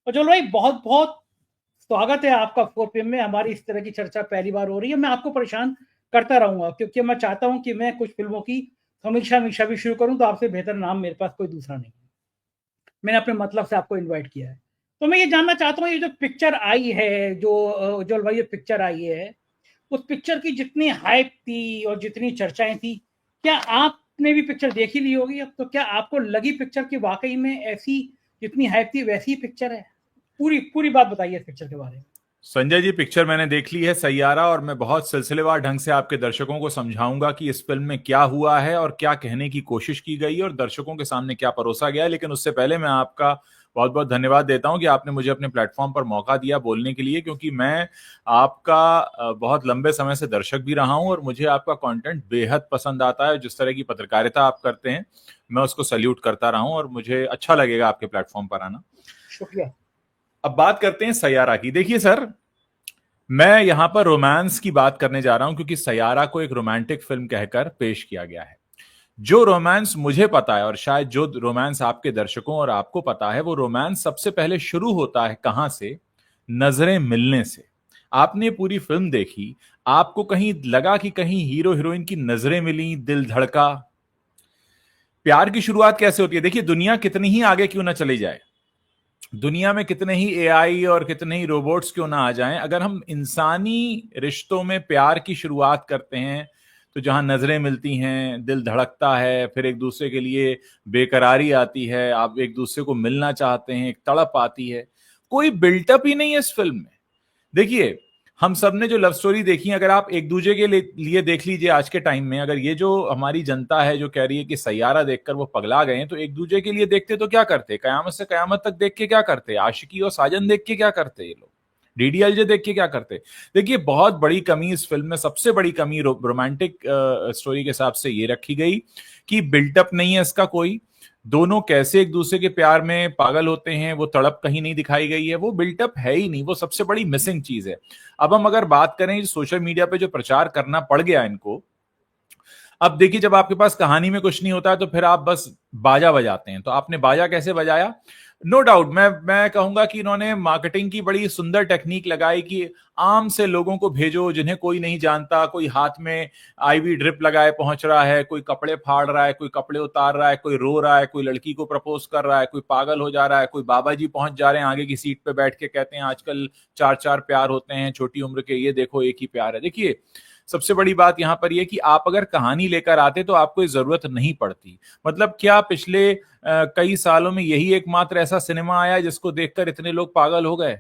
उज्ज्वल भाई, बहुत बहुत स्वागत है आपका 4 PM में। हमारी इस तरह की चर्चा पहली बार हो रही है। मैं आपको परेशान करता रहूंगा क्योंकि मैं चाहता हूं कि मैं कुछ फिल्मों की समीक्षा मीक्षा भी शुरू करूं, तो आपसे बेहतर नाम मेरे पास कोई दूसरा नहीं है। मैंने अपने मतलब से आपको इनवाइट किया है। तो मैं ये जानना चाहता हूँ, ये जो पिक्चर आई है, जो उज्ज्वल भाई ये पिक्चर आई है, उस पिक्चर की जितनी हाइप थी और जितनी चर्चाएं थी, क्या आपने भी पिक्चर देखी ली होगी? अब तो क्या आपको लगी पिक्चर की वाकई में ऐसी जितनी हाइप थी वैसी ही पिक्चर है? पूरी पूरी बात बताइए इस पिक्चर के बारे में। संजय जी, पिक्चर मैंने देख ली है सैयारा, और मैं बहुत सिलसिलेवार ढंग से आपके दर्शकों को समझाऊंगा कि इस फिल्म में क्या हुआ है और क्या कहने की कोशिश की गई है और दर्शकों के सामने क्या परोसा गया है। लेकिन उससे पहले मैं आपका बहुत बहुत धन्यवाद देता हूं कि आपने मुझे अपने प्लेटफॉर्म पर मौका दिया बोलने के लिए, क्योंकि मैं आपका बहुत लंबे समय से दर्शक भी रहा हूं और मुझे आपका कंटेंट बेहद पसंद आता है। जिस तरह की पत्रकारिता आप करते हैं, मैं उसको सैल्यूट करता रहा हूं और मुझे अच्छा लगेगा आपके प्लेटफॉर्म पर आना। शुक्रिया। अब बात करते हैं सैयारा की। देखिए सर, मैं यहां पर रोमांस की बात करने जा रहा हूं क्योंकि सैयारा को एक रोमांटिक फिल्म कहकर पेश किया गया है। जो रोमांस मुझे पता है और शायद जो रोमांस आपके दर्शकों और आपको पता है, वो रोमांस सबसे पहले शुरू होता है कहां से? नजरें मिलने से। आपने पूरी फिल्म देखी, आपको कहीं लगा कि कहीं हीरो हीरोइन की नजरें मिली, दिल धड़का? प्यार की शुरुआत कैसे होती है? देखिए, दुनिया कितनी ही आगे क्यों ना चली जाए, दुनिया में कितने ही एआई और कितने ही रोबोट्स क्यों ना आ जाएं, अगर हम इंसानी रिश्तों में प्यार की शुरुआत करते हैं तो जहां नजरें मिलती हैं, दिल धड़कता है, फिर एक दूसरे के लिए बेकरारी आती है, आप एक दूसरे को मिलना चाहते हैं, एक तड़प आती है। कोई बिल्टअप ही नहीं है इस फिल्म में। देखिए, हम सब ने जो लव स्टोरी देखी है, अगर आप एक दूसरे के लिए देख लीजिए, आज के टाइम में अगर ये जो हमारी जनता है जो कह रही है कि सैयारा देखकर वो पगला गए हैं, तो एक दूसरे के लिए देखते तो क्या करते? कयामत से कयामत तक देख के क्या करते? आशिकी और साजन देख के क्या करते ये लोग? डीडीएलजे देख के क्या करते? देखिए, बहुत बड़ी कमी इस फिल्म में, सबसे बड़ी कमी रोमांटिक स्टोरी के हिसाब से ये रखी गई कि बिल्टअप नहीं है इसका कोई। दोनों कैसे एक दूसरे के प्यार में पागल होते हैं, वो तड़प कहीं नहीं दिखाई गई है, वो बिल्टअप है ही नहीं, वो सबसे बड़ी मिसिंग चीज है। अब हम अगर बात करें सोशल मीडिया पे जो प्रचार करना पड़ गया इनको, अब देखिए, जब आपके पास कहानी में कुछ नहीं होता है तो फिर आप बस बाजा बजाते हैं। तो आपने बाजा कैसे बजाया? नो डाउट, मैं कहूंगा कि इन्होंने मार्केटिंग की बड़ी सुंदर टेक्निक लगाई कि आम से लोगों को भेजो जिन्हें कोई नहीं जानता, कोई हाथ में आईवी ड्रिप लगाए पहुंच रहा है, कोई कपड़े फाड़ रहा है, कोई कपड़े उतार रहा है, कोई रो रहा है, कोई लड़की को प्रपोज कर रहा है, कोई पागल हो जा रहा है, कोई बाबा जी पहुंच जा रहे हैं आगे की सीट पे बैठ के, कहते हैं आजकल चार चार प्यार होते हैं छोटी उम्र के, ये देखो एक ही प्यार है। देखिए, सबसे बड़ी बात यहां पर यह कि आप अगर कहानी लेकर आते तो आपको जरूरत नहीं पड़ती। मतलब क्या पिछले कई सालों में यही एकमात्र ऐसा सिनेमा आया जिसको देखकर इतने लोग पागल हो गए,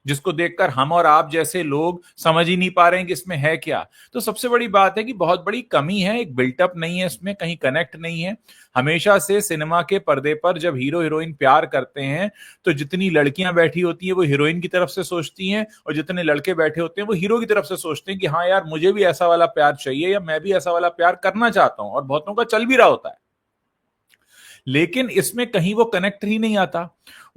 जिसको देखकर हम और आप जैसे लोग समझ ही नहीं पा रहे हैं कि इसमें है क्या? तो सबसे बड़ी बात है कि बहुत बड़ी कमी है, एक बिल्टअप नहीं है इसमें, कहीं कनेक्ट नहीं है। हमेशा से सिनेमा के पर्दे पर जब हीरो हीरोइन प्यार करते हैं तो जितनी लड़कियां बैठी होती हैं वो हीरोइन की तरफ से सोचती हैं, और जितने लड़के बैठे होते हैं वो हीरो की तरफ से सोचते हैं कि हाँ यार, मुझे भी ऐसा वाला प्यार चाहिए या मैं भी ऐसा वाला प्यार करना चाहता हूं, और बहुतों का चल भी रहा होता है। लेकिन इसमें कहीं वो कनेक्ट ही नहीं आता।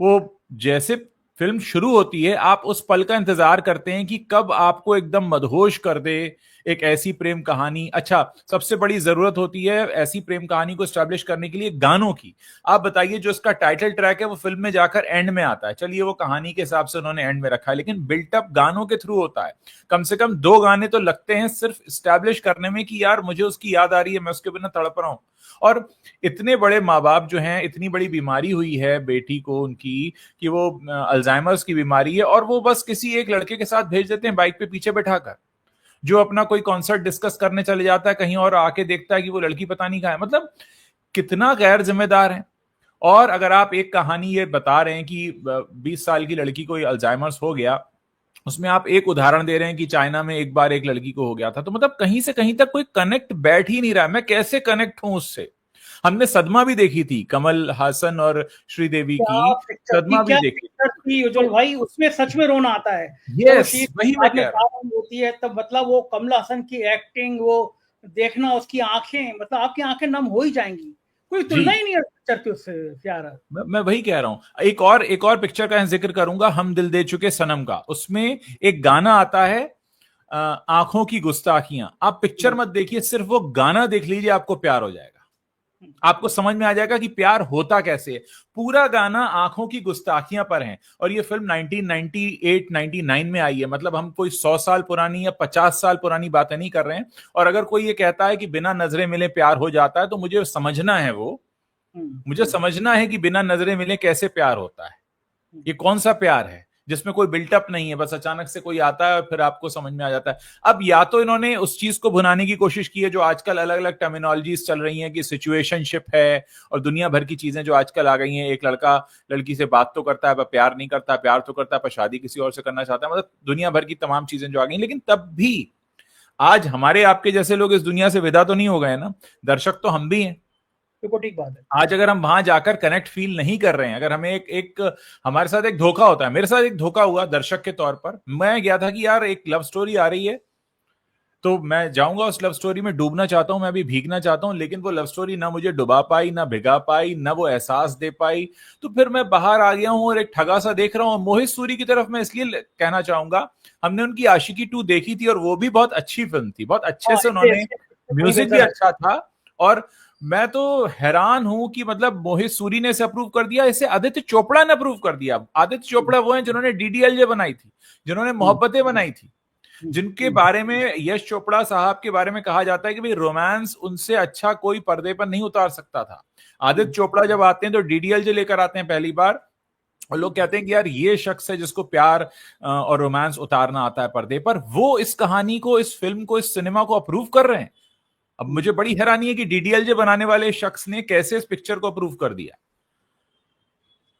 वो जैसे फिल्म शुरू होती है, आप उस पल का इंतजार करते हैं कि कब आपको एकदम मदहोश कर दे एक ऐसी प्रेम कहानी। अच्छा, सबसे बड़ी जरूरत होती है ऐसी प्रेम कहानी को स्टैब्लिश करने के लिए गानों की। आप बताइए, जो इसका टाइटल ट्रैक है वो फिल्म में जाकर एंड में आता है, चलिए वो कहानी के हिसाब से उन्होंने एंड में रखा है, लेकिन बिल्टअप गानों के थ्रू होता है। कम से कम दो गाने तो लगते हैं सिर्फ स्टैब्लिश करने में कि यार मुझे उसकी याद आ रही है, मैं उसके बिना तड़प रहा हूं। और इतने बड़े माँ बाप जो हैं, इतनी बड़ी बीमारी हुई है बेटी को उनकी कि वो अल्जाइमर्स की बीमारी है, और वो बस किसी एक लड़के के साथ भेज देते हैं बाइक पे पीछे बैठाकर, जो अपना कोई कॉन्सर्ट डिस्कस करने चले जाता है कहीं और, आके देखता है कि वो लड़की पता नहीं कहाँ है। मतलब कितना गैर जिम्मेदार है। और अगर आप एक कहानी ये बता रहे हैं कि 20 साल की लड़की को अल्जाइमर्स हो गया, उसमें आप एक उदाहरण दे रहे हैं कि चाइना में एक बार एक लड़की को हो गया था, तो मतलब कहीं से कहीं तक कोई कनेक्ट बैठ ही नहीं रहा। मैं कैसे कनेक्ट हूं उससे? हमने सदमा भी देखी थी, कमल हासन और श्रीदेवी क्या की। पिक्चर थी, सदमा भी क्या देखी पिक्चर थी तो, उज्जवल भाई! उसमें सच में रोना आता है जब वो यस, शीट वही मैं बाद में कह रहा हूं। काम होती है, तब मतलब वो कमल हसन की एक्टिंग, वो देखना, उसकी आंखें, मतलब आपकी आंखें नम हो ही जाएंगी। कोई जी, तुलना ही नहीं है पिक्चर की उससे। प्यारा। मैं वही कह रहा हूं। एक और पिक्चर का जिक्र करूंगा, हम दिल दे चुके सनम का। उसमें एक गाना आता है, आंखों की गुस्ताखियां। आप पिक्चर मत देखिए, सिर्फ वो गाना देख लीजिए, आपको प्यार हो जाएगा। आपको समझ में आ जाएगा कि प्यार होता कैसे है। पूरा गाना आंखों की गुस्ताखियां पर है, और ये फिल्म 1998-99 में आई है। मतलब हम कोई 100 साल पुरानी या 50 साल पुरानी बातें नहीं कर रहे हैं। और अगर कोई ये कहता है कि बिना नजरें मिले प्यार हो जाता है, तो मुझे समझना है, वो मुझे समझना है कि बिना नजरें मिले कैसे प्यार होता है। ये कौन सा प्यार है जिसमें कोई बिल्टअप नहीं है, बस अचानक से कोई आता है और फिर आपको समझ में आ जाता है। अब या तो इन्होंने उस चीज को भुनाने की कोशिश की है जो आजकल अलग अलग टर्मिनोलॉजीज चल रही हैं कि सिचुएशनशिप है, और दुनिया भर की चीजें जो आजकल आ गई हैं। एक लड़का लड़की से बात तो करता है पर प्यार नहीं करता, प्यार तो करता है पर शादी किसी और से करना चाहता है। मतलब दुनिया भर की तमाम चीजें जो आ गई, लेकिन तब भी आज हमारे आपके जैसे लोग इस दुनिया से विदा तो नहीं हो गए ना। दर्शक तो हम भी हैं। बिल्कुल ठीक बात है। आज अगर हम वहां जाकर कनेक्ट फील नहीं कर रहे हैं, अगर हमें एक हमारे साथ एक धोखा होता है, मेरे साथ एक धोखा हुआ दर्शक के तौर पर। मैं गया था कि यार एक लव स्टोरी आ रही है, तो मैं जाऊंगा उस लव स्टोरी में, डूबना चाहता हूं, मैं भी भीगना चाहता हूं, लेकिन वो लव स्टोरी ना मुझे डुबा पाई, ना भिगा पाई, ना वो एहसास दे पाई। तो फिर मैं बाहर आ गया हूं और एक ठगा सा देख रहा हूं। मोहित सूरी की तरफ मैं इसलिए कहना चाहूंगा, हमने उनकी आशिकी 2 देखी थी और वो भी बहुत अच्छी फिल्म थी, बहुत अच्छे हाँ, से इससे उन्होंने, इससे इससे कहीं म्यूजिक भी बेहतर है। अच्छा था। और मैं तो हैरान हूं कि मतलब मोहित सूरी ने इसे अप्रूव कर दिया, इसे आदित्य चोपड़ा ने अप्रूव कर दिया। आदित्य चोपड़ा वो हैं जिन्होंने डीडीएलजे बनाई थी, जिन्होंने हम्म, मोहब्बतें बनाई थी, हम्म, जिनके बारे में यश चोपड़ा साहब के बारे में कहा जाता है कि भाई रोमांस उनसे अच्छा कोई पर्दे पर नहीं उतार सकता था। आदित्य हम्म, चोपड़ा जब आते हैं तो डीडीएलजे लेकर आते हैं पहली बार, और लोग कहते हैं कि यार ये शख्स है जिसको प्यार और रोमांस उतारना आता है पर्दे पर। वो इस कहानी को, इस फिल्म को, इस सिनेमा को अप्रूव कर रहे हैं। अब हम्म। मुझे बड़ी हैरानी है कि डीडीएलजे बनाने वाले शख्स ने कैसे इस पिक्चर को अप्रूव कर दिया।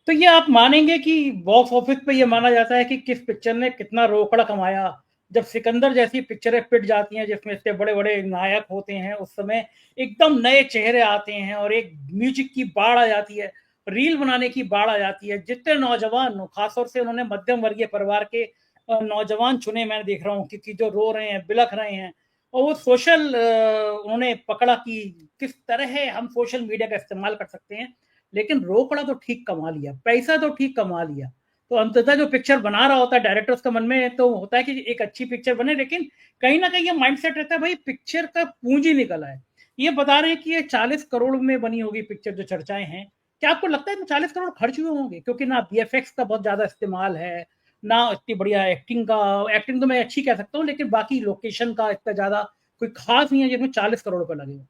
तो ये आप मानेंगे कि बॉक्स ऑफिस पे ये माना जाता है कि किस पिक्चर ने कितना रोकड़ा कमाया। जब सिकंदर जैसी पिक्चरें पिट जाती हैं जिसमें इतने बड़े बड़े नायक होते हैं, उस समय एकदम नए चेहरे आते हैं और एक म्यूजिक की बाढ़ आ जाती है, रील बनाने की बाढ़ आ जाती है। जितने नौजवान, खासतौर से उन्होंने मध्यम वर्गीय परिवार के नौजवान चुने, मैं देख रहा हूँ कि जो रो रहे हैं, बिलख रहे हैं। और वो सोशल उन्होंने पकड़ा कि किस तरह हम सोशल मीडिया का इस्तेमाल कर सकते हैं। लेकिन रोकड़ा तो ठीक कमा लिया, पैसा तो ठीक कमा लिया। तो अंततः जो पिक्चर बना रहा होता है डायरेक्टर, उसका मन में तो होता है कि एक अच्छी पिक्चर बने, लेकिन कहीं ना कहीं ये माइंडसेट रहता है भाई पिक्चर का पूंजी निकला है। ये बता रहे हैं कि ये 40 करोड़ में बनी होगी पिक्चर, जो चर्चाएं हैं। क्या आपको लगता है कि 40 करोड़ खर्च हुए होंगे? क्योंकि ना बीएफएक्स का बहुत ज्यादा इस्तेमाल है, ना इतनी बढ़िया एक्टिंग का। एक्टिंग तो मैं अच्छी कह सकता हूँ, लेकिन बाकी लोकेशन का इतना ज्यादा कोई खास नहीं है जिसमें 40 करोड़ रुपए लगे हो।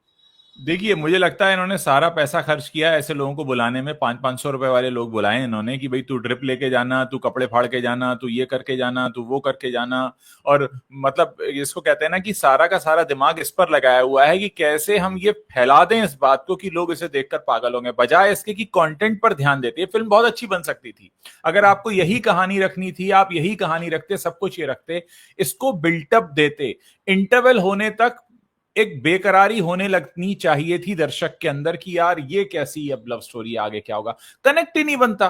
देखिए, मुझे लगता है इन्होंने सारा पैसा खर्च किया है ऐसे लोगों को बुलाने में। 500-500 रुपए वाले लोग बुलाए इन्होंने कि भाई तू ड्रिप लेके जाना, तू कपड़े फाड़ के जाना, तू ये करके जाना, तू वो करके जाना। और मतलब इसको कहते हैं ना कि सारा का सारा दिमाग इस पर लगाया हुआ है कि कैसे हम ये फैला दें इस बात को कि लोग इसे देखकर पागल होंगे, बजाय इसके कि कंटेंट पर ध्यान देते। ये फिल्म बहुत अच्छी बन सकती थी अगर आपको यही कहानी रखनी थी। आप यही कहानी रखते, सब कुछ ये रखते, इसको बिल्टअप देते। इंटरवल होने तक एक बेकरारी होने लगनी चाहिए थी दर्शक के अंदर कि यार ये कैसी अब लव स्टोरी, आगे क्या होगा। कनेक्ट ही नहीं बनता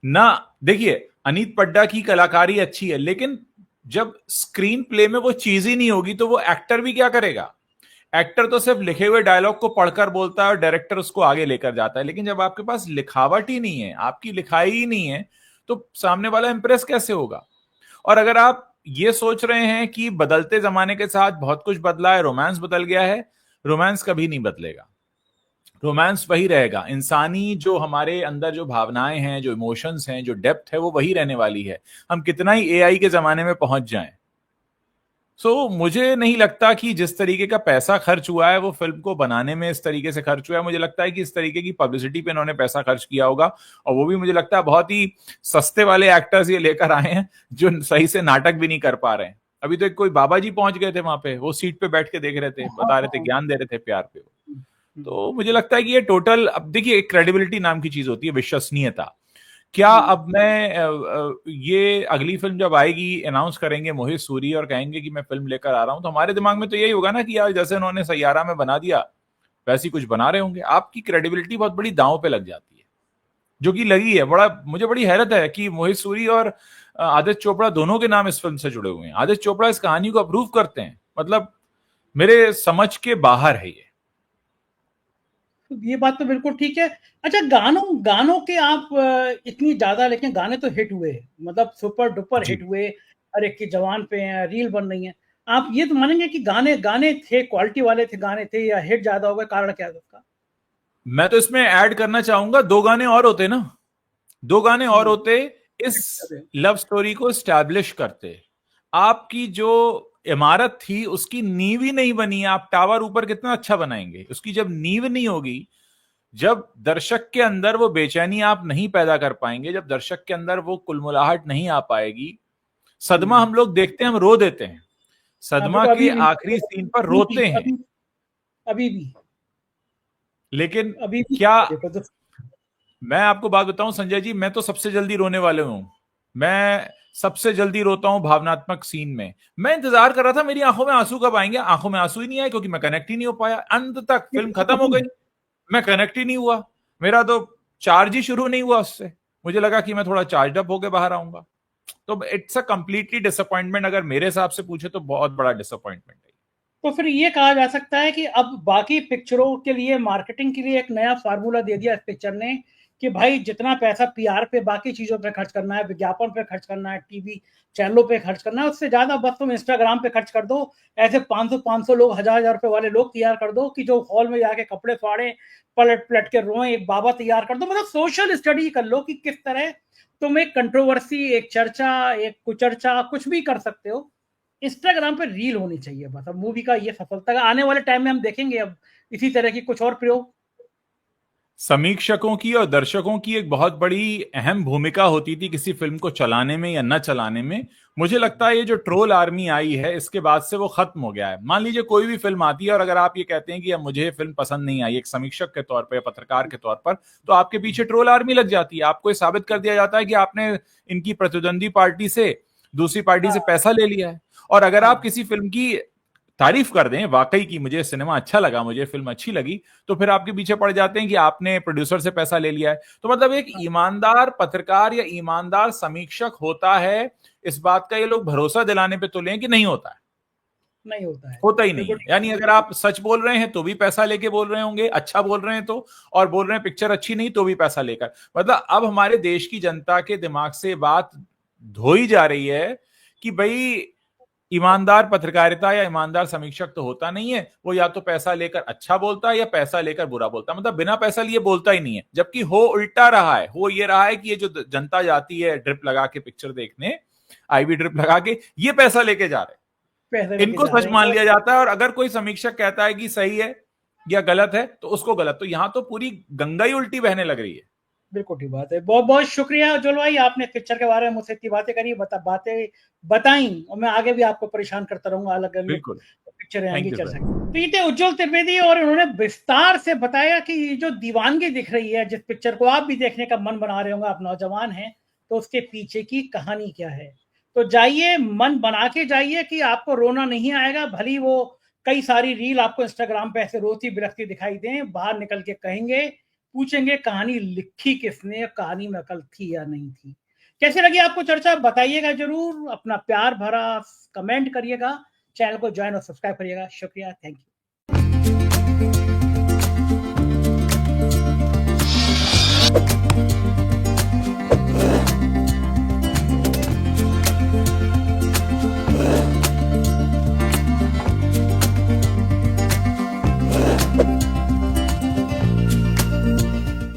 ना। देखिए, अनीत पड्डा की कलाकारी अच्छी है, लेकिन जब स्क्रीन प्ले में वो चीज ही नहीं होगी तो वो एक्टर भी क्या करेगा। एक्टर तो सिर्फ लिखे हुए डायलॉग को पढ़कर बोलता है और डायरेक्टर उसको आगे लेकर जाता है। लेकिन जब आपके पास लिखावट ही नहीं है, आपकी लिखाई ही नहीं है, तो सामने वाला इंप्रेस कैसे होगा। और अगर आप ये सोच रहे हैं कि बदलते जमाने के साथ बहुत कुछ बदला है, रोमांस बदल गया है, रोमांस कभी नहीं बदलेगा। रोमांस वही रहेगा। इंसानी जो हमारे अंदर जो भावनाएं हैं, जो इमोशंस हैं, जो डेप्थ है, वो वही रहने वाली है, हम कितना ही एआई के जमाने में पहुंच जाएं। मुझे नहीं लगता कि जिस तरीके का पैसा खर्च हुआ है वो फिल्म को बनाने में इस तरीके से खर्च हुआ है। मुझे लगता है कि इस तरीके की पब्लिसिटी पे इन्होंने पैसा खर्च किया होगा, और वो भी मुझे लगता है बहुत ही सस्ते वाले एक्टर्स ये लेकर आए हैं जो सही से नाटक भी नहीं कर पा रहे हैं। अभी तो एक कोई बाबा जी पहुंच गए थे वहां पे, वो सीट पे बैठ के देख रहे थे, हाँ, बता रहे थे, हाँ। ज्ञान दे रहे थे प्यार पे। हम्म, तो मुझे लगता है कि ये टोटल, अब देखिए, एक क्रेडिबिलिटी नाम की चीज होती है, विश्वसनीयता। क्या हम्म, अब मैं ये अगली फिल्म जब आएगी, अनाउंस करेंगे मोहित सूरी और कहेंगे कि मैं फिल्म लेकर आ रहा हूं, तो हमारे दिमाग में तो यही होगा ना कि यार जैसे उन्होंने सैयारा में बना दिया वैसी कुछ बना रहे होंगे। आपकी क्रेडिबिलिटी बहुत बड़ी दांव पे लग जाती है, जो कि लगी है। मुझे बड़ी हैरत है कि मोहित सूरी और आदित्य चोपड़ा दोनों के नाम इस फिल्म से जुड़े हुए हैं। आदित्य चोपड़ा इस कहानी को अप्रूव करते हैं, मतलब मेरे समझ के बाहर है ये। तो ये बात तो बिल्कुल ठीक है। अच्छा, गानों गानों के आप इतनी ज्यादा, लेकिन गाने तो हिट हुए, मतलब सुपर डुपर जी। हिट हुए। हर एक की जवान पे हैं, रील बन रही हैं। आप ये तो मानेंगे कि गाने गाने थे, क्वालिटी वाले थे गाने थे, या हिट ज्यादा हो गए? कारण क्या है उसका? मैं तो इसमें ऐड करना चाहूंगा, 2 गाने और होते ना, 2 गाने और होते, इस लव स्टोरी को स्टैब्लिश करते। आपकी जो इमारत थी उसकी नींव ही नहीं बनी, आप टावर ऊपर कितना अच्छा बनाएंगे, उसकी जब नींव नहीं होगी, जब दर्शक के अंदर वो बेचैनी आप नहीं पैदा कर पाएंगे, जब दर्शक के अंदर वो कुलमुलाहट नहीं आ पाएगी, सदमा हम लोग देखते हैं, हम रो देते हैं, सदमा के आखिरी सीन पर रोते हैं, अभी भी लेकिन अभी भी क्या, देखो तो मैं आपको बात बताऊं संजय जी, मैं तो सबसे जल्दी रोने वाले हूं, मैं सबसे जल्दी रोता हूं भावनात्मक सीन में। मैं इंतजार कर रहा था मेरी आंखों में आंसू कब आएंगे, आंखों में आंसू ही नहीं आए, क्योंकि मैं कनेक्ट ही नहीं हो पाया, अंत तक फिल्म खत्म हो गई, मैं कनेक्ट ही नहीं हुआ, मेरा तो चार्ज ही शुरू नहीं हुआ उससे, मुझे लगा कि मैं थोड़ा चार्ज अप होकर बाहर आऊंगा। तो इट्स अ कंप्लीटली डिसअपॉइंटमेंट, अगर मेरे हिसाब से पूछे तो बहुत बड़ा डिसअपॉइंटमेंट है। तो फिर ये कहा जा सकता है कि अब बाकी पिक्चरों के लिए, मार्केटिंग के लिए एक नया फार्मूला दे दिया इस पिक्चर ने कि भाई जितना पैसा पीआर पे, बाकी चीजों पे खर्च करना है, विज्ञापन पे खर्च करना है, टीवी चैनलों पे खर्च करना है, उससे ज्यादा बस तुम इंस्टाग्राम पे खर्च कर दो। ऐसे 500 लोग, 1000 रुपए वाले लोग तैयार कर दो कि जो हॉल में जाके कपड़े फाड़े, पलट पलट के रोए, एक बाबा तैयार कर दो। मतलब सोशल स्टडी कर लो कि किस तरह तुम एक कंट्रोवर्सी, एक चर्चा, एक कुचर्चा कुछ भी कर सकते हो। इंस्टाग्राम पे रील होनी चाहिए बस। अब मूवी का ये सफलता, आने वाले टाइम में हम देखेंगे अब इसी तरह की कुछ और प्रयोग। समीक्षकों की और दर्शकों की एक बहुत बड़ी अहम भूमिका होती थी किसी फिल्म को चलाने में या न चलाने में। मुझे लगता है ये जो ट्रोल आर्मी आई है इसके बाद से वो खत्म हो गया है। मान लीजिए कोई भी फिल्म आती है और अगर आप ये कहते हैं कि अब मुझे फिल्म पसंद नहीं आई, एक समीक्षक के तौर पर या पत्रकार के तौर पर, तो आपके पीछे ट्रोल आर्मी लग जाती है। आपको ये साबित कर दिया जाता है कि आपने इनकी प्रतिद्वंदी पार्टी से, दूसरी पार्टी से पैसा ले लिया है। और अगर आप किसी फिल्म की तारीफ कर दें वाकई की, मुझे सिनेमा अच्छा लगा, मुझे फिल्म अच्छी लगी, तो फिर आपके पीछे पड़ जाते हैं कि आपने प्रोड्यूसर से पैसा ले लिया है। तो मतलब एक ईमानदार पत्रकार या ईमानदार समीक्षक होता है, इस बात का ये लोग भरोसा दिलाने पे तो लें कि नहीं होता है, नहीं होता है, होता ही नहीं है। यानी अगर आप सच बोल रहे हैं तो भी पैसा लेके बोल रहे होंगे, अच्छा बोल रहे हैं तो, और बोल रहे हैं पिक्चर अच्छी नहीं तो भी पैसा लेकर। मतलब अब हमारे देश की जनता के दिमाग से बात धोई जा रही है कि भाई ईमानदार पत्रकारिता या ईमानदार समीक्षक तो होता नहीं है, वो या तो पैसा लेकर अच्छा बोलता है या पैसा लेकर बुरा बोलता है, मतलब बिना पैसा लिए बोलता ही नहीं है। जबकि हो उल्टा रहा है, हो ये रहा है कि ये जो जनता जाती है ड्रिप लगा के पिक्चर देखने, आईवी ड्रिप लगा के, ये पैसा लेके जा रहे हैं, इनको सच मान लिया जाता है। और अगर कोई समीक्षक कहता है कि सही है या गलत है तो उसको गलत। तो यहां तो पूरी गंगा ही उल्टी बहने लग रही है। बिल्कुल ठीक बात है। बहुत बहुत शुक्रिया उज्ज्वल भाई, आपने पिक्चर के बारे में मुझसे इतनी बातें करी, बातें बताई, और मैं आगे भी आपको परेशान करता रहूंगा, अलग अलग बिल्कुल, पिक्चर आएंगी थैंक यू चर्चा सर। की। तो ये थे उज्ज्वल त्रिवेदी, और उन्होंने विस्तार से बताया कि ये जो दीवानगी दिख रही है, जिस पिक्चर को आप भी देखने का मन बना रहे होंगे, आप नौजवान हैं, तो उसके पीछे की कहानी क्या है। तो जाइए, मन बना के जाइए कि आपको रोना नहीं आएगा। भली वो कई सारी रील आपको इंस्टाग्राम पे ऐसे रोती बिलखती दिखाई दें, बाहर निकल के कहेंगे, पूछेंगे कहानी लिखी किसने, कहानी में अकल थी या नहीं थी। कैसे लगी आपको चर्चा, बताइएगा जरूर, अपना प्यार भरा कमेंट करिएगा, चैनल को ज्वाइन और सब्सक्राइब करिएगा। शुक्रिया, थैंक यू।